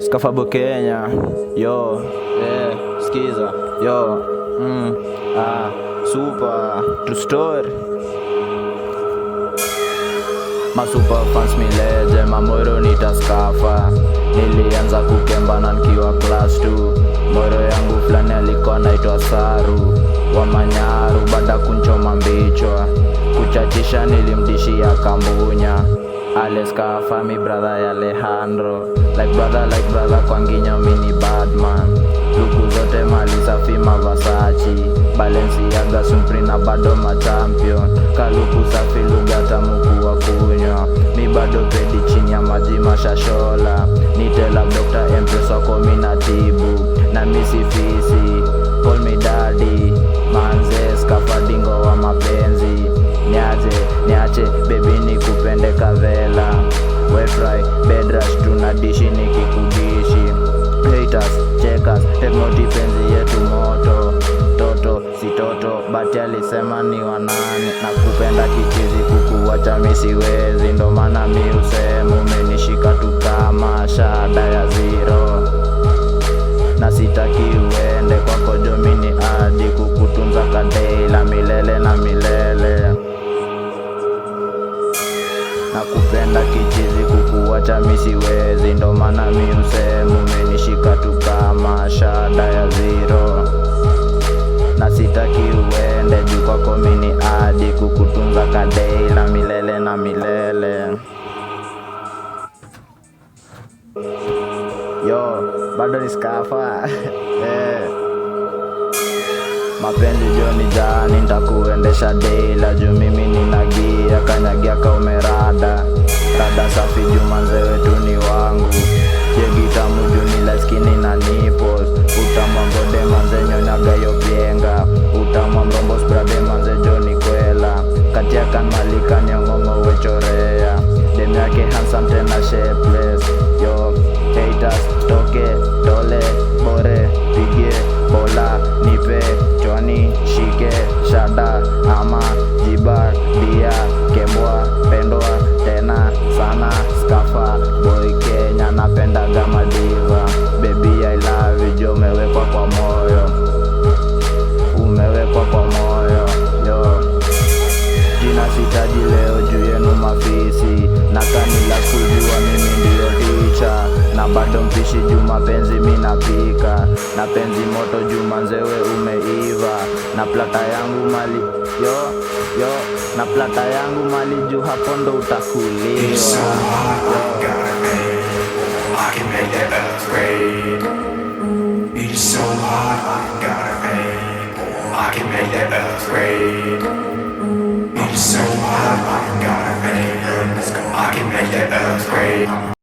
Skafabo Kenya, yo, skiza, yo, super, true story. Masuper fans mileje, mamoro nitaskafa. Nilianza kukemba na nikiwa class 2. Moro yangu flani alikuwa naitwa Saru wa Manyaru, baada kunchoma mbichwa. Kuchachisha nilimdishia kambunya. Aleskafa mi brother ya Alejandro, like brother kwa nginyo mini badman. Luku zote mali safi Versace, Balenciaga, Supreme na bado machampion. Kaluku safi lugha tamu kuwa kunywa. Mi bado pedi chini ya maji mashashola. Nitela Dr. Empress wako minatibu. Na misi fisi, call me daddy. Manze skafadingo wa mapenzi. Niache, baby nikupende kavela. Wefry, bedrush tunadishi nikikudishi. Haters, checkers, teknoti penzi yetu moto. Toto, si toto, bati alisema ni wanane. Na kupenda kichizi kukuwacha mi siwezi. Ndo maana mi usemu umenishika tu kama shada ya zero. Na sitaki uende kwako jomini adi kukutunza kadeila milele na milele. Na kupenda kichizi kukuwacha mi siwezi. Ndo maana mi usemu umenishika tu kama shada ya zero. Na sitaki uende juu kwako mini adi kukutunza kadeila milele na milele. Yo, bado ni skafa. Mapenzi joni jani nitakuendesha deila. Juu mimi ninagia kanyagia kaumerada. Rada safi juu manze wetu ni wangu. Jegita mujuni la skini na nipples. Utamwa ngode manze nyonyaga yo pienga. Utamwa mrombo sprade manze joni kwela. Katia kan malika nyongongo wechorea. Dem yake handsome tena shapeless. Yo, haters, toke, tole, bore, pige, bola, nipe, chwani, shike, shada, ama, jibar, dia, kembwa, pendwa, tena, sana, skafa, boy Kenya, napendaga madiva. Baby I love you, jo umewekwa kwa moyo. Umewekwa kwa moyo, yo. Jina sitaji leo juu yenu mafisi. Na kanila kujua mimi ndiyo ticha. Na bado mpishi juu mapenzi minapika. Na penzi moto juu manzewe umeiva. Na plata yangu mali, yo. Na plata yangu mali juu hapo ndo utakuliwa. It's so hot, I gotta pay. I can make that upgrade. It is so hot, I gotta pay. I can make that upgrade. It is so hot, I gotta pay. I can make that upgrade.